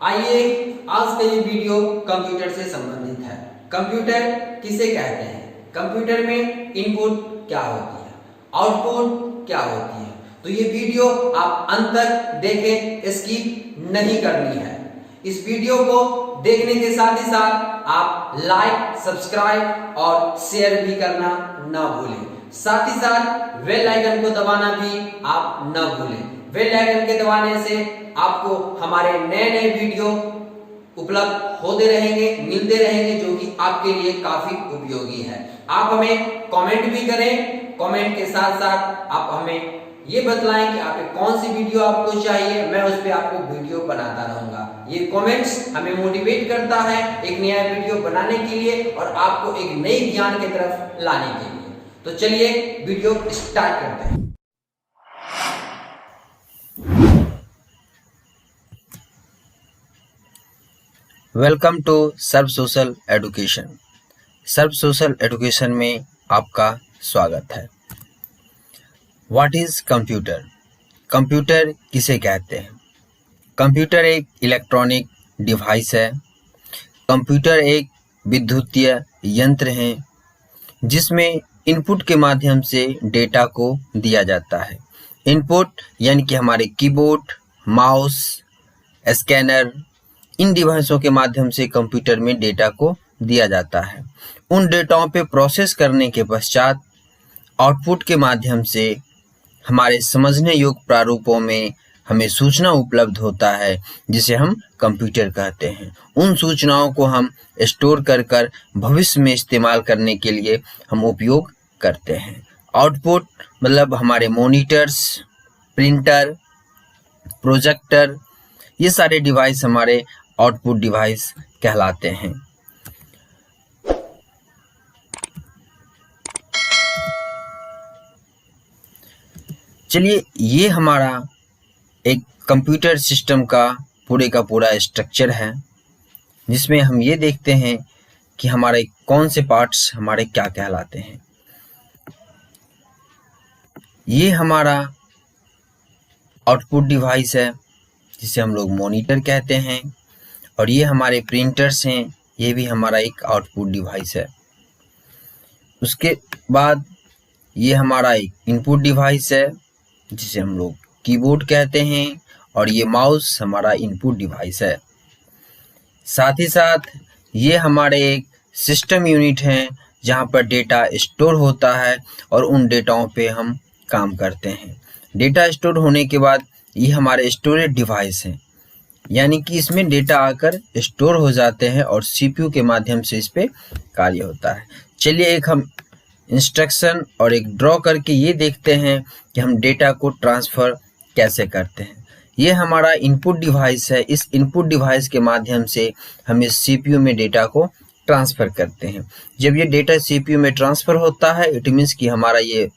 आइए, आज का ये वीडियो कंप्यूटर से संबंधित है। कंप्यूटर किसे कहते हैं, कंप्यूटर में इनपुट क्या होती है, आउटपुट क्या होती है। तो ये वीडियो आप अंत तक देखें, स्किप नहीं करनी है। इस वीडियो को देखने के साथ ही साथ आप लाइक, सब्सक्राइब और शेयर भी करना ना भूलें। साथ ही साथ बेल आइकन को दबाना भी आप ना भूलें। बेल आइकन के दबाने से आपको हमारे नए नए वीडियो उपलब्ध होते रहेंगे, मिलते रहेंगे, जो कि आपके लिए काफी उपयोगी है। आप हमें कमेंट भी करें, कमेंट के साथ साथ आप हमें ये बतलाएं कि आपको कौन सी वीडियो आपको चाहिए, मैं उस पर आपको वीडियो बनाता रहूंगा। ये कमेंट्स हमें मोटिवेट करता है एक नया वीडियो बनाने के लिए और आपको एक नई ज्ञान की तरफ लाने के लिए। तो चलिए वीडियो स्टार्ट करते हैं। Welcome to Serve Social Education. Serve Social Education में आपका स्वागत है। What is computer? कंप्यूटर किसे कहते हैं? कंप्यूटर एक इलेक्ट्रॉनिक डिवाइस है। कंप्यूटर एक विद्युतीय यंत्र है जिसमें इनपुट के माध्यम से डेटा को दिया जाता है। इनपुट यानी कि हमारे कीबोर्ड, माउस, स्कैनर, इन डिवाइसों के माध्यम से कंप्यूटर में डेटा को दिया जाता है। उन डेटाओं पे प्रोसेस करने के पश्चात आउटपुट के माध्यम से हमारे समझने योग्य प्रारूपों में हमें सूचना उपलब्ध होता है, जिसे हम कंप्यूटर कहते हैं। उन सूचनाओं को हम स्टोर कर भविष्य में इस्तेमाल करने के लिए हम उपयोग करते हैं। आउटपुट मतलब हमारे मॉनिटर्स, प्रिंटर, प्रोजेक्टर, ये सारे डिवाइस हमारे आउटपुट डिवाइस कहलाते हैं। चलिए, ये हमारा एक कंप्यूटर सिस्टम का पूरा स्ट्रक्चर है, जिसमें हम ये देखते हैं कि हमारे कौन से पार्ट्स हमारे क्या कहलाते हैं। ये हमारा आउटपुट डिवाइस है, जिसे हम लोग मॉनिटर कहते हैं, और ये हमारे प्रिंटर्स हैं, ये भी हमारा एक आउटपुट डिवाइस है। उसके बाद ये हमारा एक इनपुट डिवाइस है, जिसे हम लोग कीबोर्ड कहते हैं, और ये माउस हमारा इनपुट डिवाइस है। साथ ही साथ ये हमारे एक सिस्टम यूनिट हैं, जहाँ पर डेटा स्टोर होता है और उन डेटाओं पे हम काम करते हैं। डेटा स्टोर होने के बाद ये हमारे स्टोरेज डिवाइस हैं, यानी कि इसमें डेटा आकर स्टोर हो जाते हैं और सीपीयू के माध्यम से इस पे कार्य होता है। चलिए, एक हम इंस्ट्रक्शन और एक ड्रॉ करके ये देखते हैं कि हम डेटा को ट्रांसफ़र कैसे करते हैं। ये हमारा इनपुट डिवाइस है। इस इनपुट डिवाइस के माध्यम से हम इस सीपीयू में डेटा को ट्रांसफ़र करते हैं। जब ये डेटा सीपीयू में ट्रांसफ़र होता है, इट मीन्स कि हमारा ये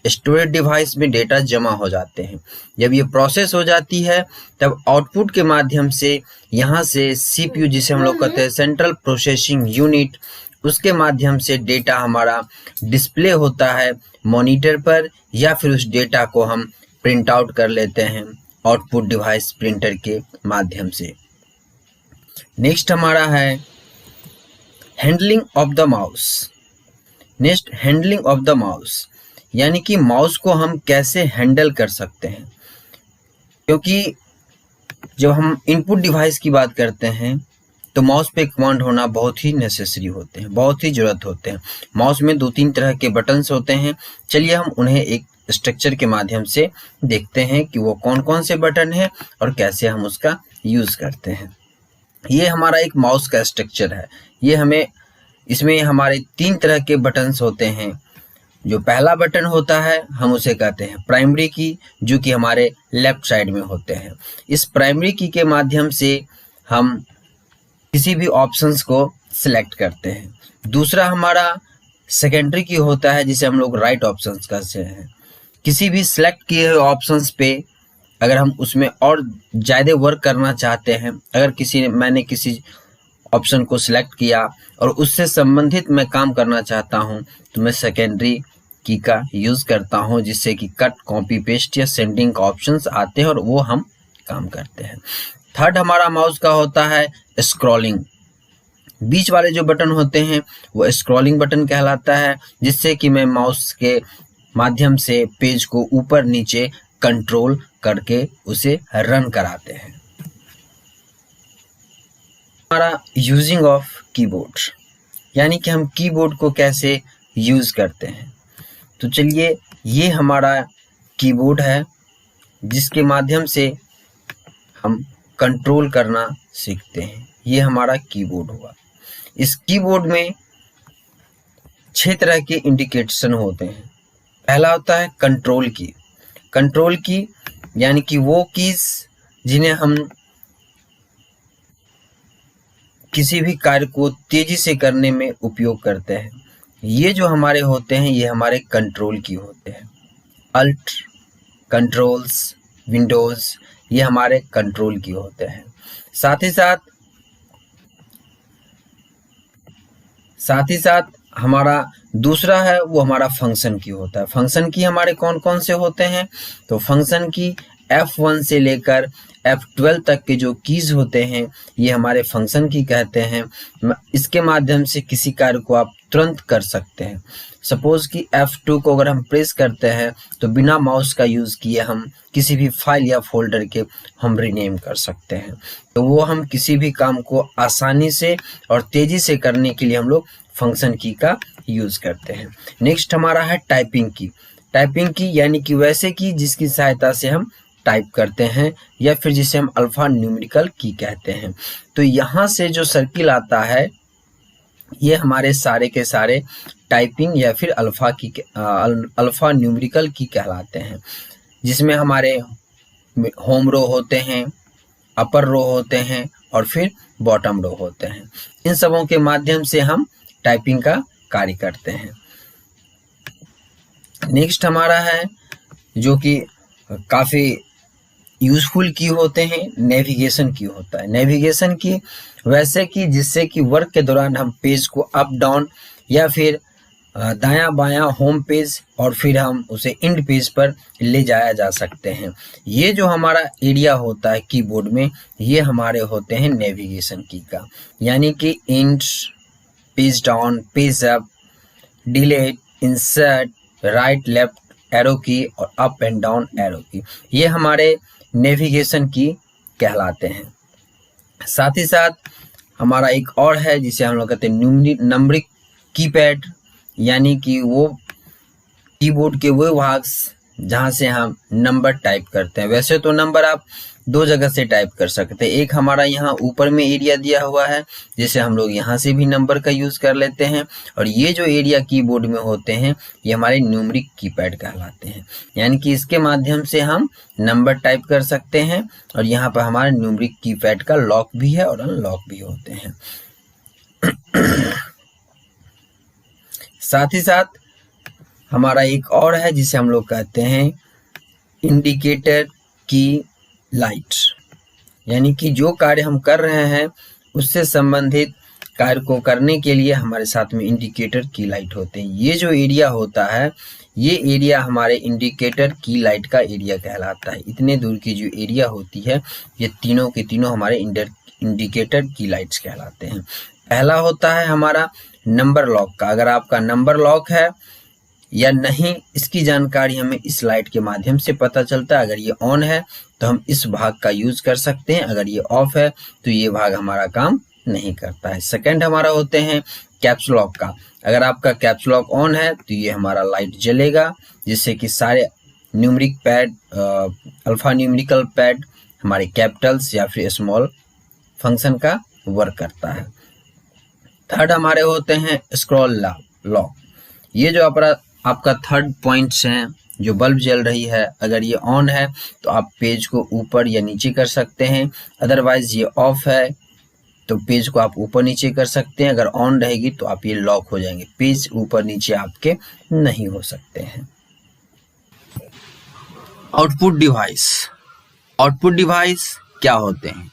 स्टोरेज डिवाइस में डेटा जमा हो जाते हैं। जब ये प्रोसेस हो जाती है, तब आउटपुट के माध्यम से यहाँ से सीपीयू, जिसे हम लोग कहते हैं सेंट्रल प्रोसेसिंग यूनिट, उसके माध्यम से डेटा हमारा डिस्प्ले होता है मॉनिटर पर, या फिर उस डेटा को हम प्रिंट आउट कर लेते हैं आउटपुट डिवाइस प्रिंटर के माध्यम से। नेक्स्ट हमारा है handling of the mouse. Next handling of the mouse, यानी कि माउस को हम कैसे हैंडल कर सकते हैं। क्योंकि जब हम इनपुट डिवाइस की बात करते हैं, तो माउस पे कमांड होना बहुत ही नेसेसरी होते हैं, बहुत ही ज़रूरत होते हैं। माउस में 2-3 तरह के बटन्स होते हैं। चलिए, हम उन्हें एक स्ट्रक्चर के माध्यम से देखते हैं कि वो कौन कौन से बटन हैं और कैसे हम उसका यूज़ करते हैं। ये हमारा एक माउस का स्ट्रक्चर है। इसमें हमारे 3 तरह के बटन्स होते हैं। जो पहला बटन होता है, हम उसे कहते हैं प्राइमरी की, जो कि हमारे लेफ्ट साइड में होते हैं। इस प्राइमरी की के माध्यम से हम किसी भी ऑप्शंस को सिलेक्ट करते हैं। दूसरा हमारा सेकेंडरी की होता है, जिसे हम लोग राइट ऑप्शंस कहते हैं। किसी भी सिलेक्ट किए हुए ऑप्शंस पे अगर हम उसमें और ज़्यादा वर्क करना चाहते हैं, अगर मैंने किसी ऑप्शन को सिलेक्ट किया और उससे संबंधित मैं काम करना चाहता हूं, तो मैं सेकेंडरी की का यूज़ करता हूं, जिससे कि कट, कॉपी, पेस्ट या सेंडिंग का ऑप्शंस आते हैं और वो हम काम करते हैं। थर्ड हमारा माउस का होता है स्क्रॉलिंग। बीच वाले जो बटन होते हैं वो स्क्रॉलिंग बटन कहलाता है, जिससे कि मैं माउस के माध्यम से पेज को ऊपर नीचे कंट्रोल करके उसे रन कराते हैं। हमारा यूजिंग ऑफ कीबोर्ड, यानी कि हम कीबोर्ड को कैसे यूज करते हैं। तो चलिए, ये हमारा कीबोर्ड है जिसके माध्यम से हम कंट्रोल करना सीखते हैं। ये हमारा कीबोर्ड हुआ। इस कीबोर्ड में 6 तरह के इंडिकेशन होते हैं। पहला होता है कंट्रोल की। कंट्रोल की यानी कि वो कीज जिन्हें हम किसी भी कार्य को तेजी से करने में उपयोग करते हैं। ये जो हमारे होते हैं ये हमारे कंट्रोल की होते हैं। अल्ट, कंट्रोल्स, विंडोज, ये हमारे कंट्रोल की होते हैं। साथ ही साथ हमारा दूसरा है वो हमारा फंक्शन की होता है। फंक्शन की हमारे कौन कौन से होते हैं, तो फंक्शन की F1 से लेकर F12 तक के जो कीज होते हैं ये हमारे फंक्शन की कहते हैं। इसके माध्यम से किसी कार्य को आप तुरंत कर सकते हैं। सपोज कि F2 को अगर हम प्रेस करते हैं तो बिना माउस का यूज़ किए हम किसी भी फाइल या फोल्डर के हम रीनेम कर सकते हैं। तो वो हम किसी भी काम को आसानी से और तेज़ी से करने के लिए हम लोग फंक्शन की का यूज़ करते हैं। नेक्स्ट हमारा है टाइपिंग की। टाइपिंग की यानी कि वैसे की जिसकी सहायता से हम टाइप करते हैं या फिर जिसे हम अल्फा न्यूमेरिकल की कहते हैं। तो यहाँ से जो सर्किल आता है ये हमारे सारे के सारे टाइपिंग या फिर अल्फा न्यूमेरिकल की कहलाते हैं, जिसमें हमारे होम रो होते हैं, अपर रो होते हैं और फिर बॉटम रो होते हैं। इन सबों के माध्यम से हम टाइपिंग का कार्य करते हैं। नेक्स्ट हमारा है जो कि काफ़ी यूजफुल की होते हैं, नेविगेशन की होता है। नेविगेशन की वैसे कि जिससे कि वर्क के दौरान हम पेज को अप डाउन या फिर दायां बायां होम पेज और फिर हम उसे एंड पेज पर ले जाया जा सकते हैं। ये जो हमारा एरिया होता है कीबोर्ड में ये हमारे होते हैं नेविगेशन की का, यानी कि and, page down, page up, delete, insert, right left arrow की और अप एंड डाउन एरो की, ये हमारे नेविगेशन की कहलाते हैं। साथ ही साथ हमारा एक और है जिसे हम लोग कहते हैं नंबरिक कीपैड, यानी कि वो कीबोर्ड के वो भाग जहाँ से हम नंबर टाइप करते हैं। वैसे तो नंबर आप 2 जगह से टाइप कर सकते हैं। एक हमारा यहाँ ऊपर में एरिया दिया हुआ है जिसे हम लोग यहाँ से भी नंबर का यूज़ कर लेते हैं, और ये जो एरिया कीबोर्ड में होते हैं ये हमारे न्यूमेरिक कीपैड कहलाते हैं, यानी कि इसके माध्यम से हम नंबर टाइप कर सकते हैं। और यहाँ पर हमारे न्यूमेरिक कीपैड का लॉक भी है और अनलॉक भी होते हैं। साथ ही साथ हमारा एक और है जिसे हम लोग कहते हैं इंडिकेटर की लाइट, यानी कि जो कार्य हम कर रहे हैं उससे संबंधित कार्य को करने के लिए हमारे साथ में इंडिकेटर की लाइट होते हैं। ये जो एरिया होता है ये एरिया हमारे इंडिकेटर की लाइट का एरिया कहलाता है। इतने दूर की जो एरिया होती है ये तीनों के तीनों हमारे इंडिकेटर की लाइट्स कहलाते हैं। पहला होता है हमारा नंबर लॉक का। अगर आपका नंबर लॉक है या नहीं इसकी जानकारी हमें इस लाइट के माध्यम से पता चलता है। अगर ये ऑन है तो हम इस भाग का यूज कर सकते हैं, अगर ये ऑफ है तो ये भाग हमारा काम नहीं करता है। सेकंड हमारा होते हैं कैप्स लॉक का। अगर आपका कैप्स लॉक ऑन है तो ये हमारा लाइट जलेगा, जिससे कि सारे numeric pad, alpha numerical pad हमारे कैपिटल्स या फिर स्मॉल फंक्शन का वर्क करता है। थर्ड हमारे होते हैं स्क्रॉल लॉक। ये जो आपका थर्ड पॉइंट्स हैं, जो बल्ब जल रही है, अगर ये ऑन है तो आप पेज को ऊपर या नीचे कर सकते हैं, अदरवाइज ये ऑफ है तो पेज को आप ऊपर नीचे कर सकते हैं। अगर ऑन रहेगी तो आप ये लॉक हो जाएंगे, पेज ऊपर नीचे आपके नहीं हो सकते हैं। Output device. आउटपुट डिवाइस क्या होते हैं,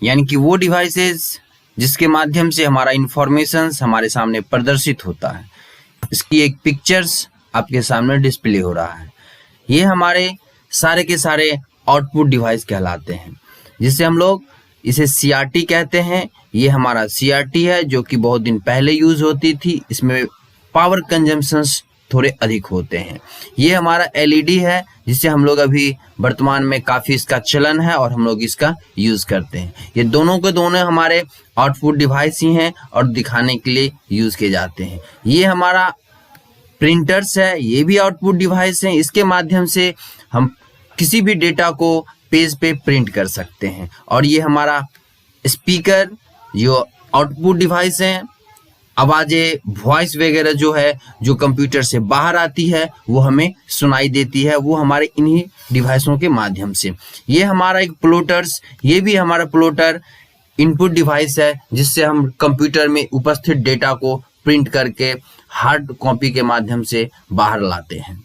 यानी कि वो डिवाइसेस जिसके माध्यम से हमारा इंफॉर्मेशन हमारे सामने प्रदर्शित होता है। इसकी एक पिक्चर्स आपके सामने डिस्प्ले हो रहा है। ये हमारे सारे के सारे आउटपुट डिवाइस कहलाते हैं। जिसे हम लोग इसे CRT कहते हैं। ये हमारा CRT है जो कि बहुत दिन पहले यूज होती थी। इसमें पावर कंजम्पशंस थोड़े अधिक होते हैं। ये हमारा LED है जिसे हम लोग अभी वर्तमान में काफ़ी इसका चलन है और हम लोग इसका यूज करते हैं। ये दोनों के दोनों हमारे आउटपुट डिवाइस ही हैं और दिखाने के लिए यूज किए जाते हैं। ये हमारा प्रिंटर्स है, ये भी आउटपुट डिवाइस हैं। इसके माध्यम से हम किसी भी डेटा को पेज पे प्रिंट कर सकते हैं। और ये हमारा स्पीकर जो आउटपुट डिवाइस हैं, आवाज़ें वॉइस वगैरह जो है जो कंप्यूटर से बाहर आती है वो हमें सुनाई देती है, वो हमारे इन्हीं डिवाइसों के माध्यम से। ये हमारा एक प्लॉटर्स, ये भी हमारा प्लॉटर इनपुट डिवाइस है जिससे हम कंप्यूटर में उपस्थित डेटा को प्रिंट करके हार्ड कॉपी के माध्यम से बाहर लाते हैं।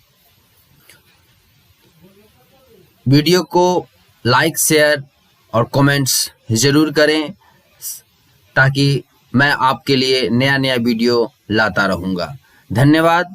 वीडियो को लाइक, शेयर और कमेंट्स ज़रूर करें ताकि मैं आपके लिए नया वीडियो लाता रहूँगा। धन्यवाद।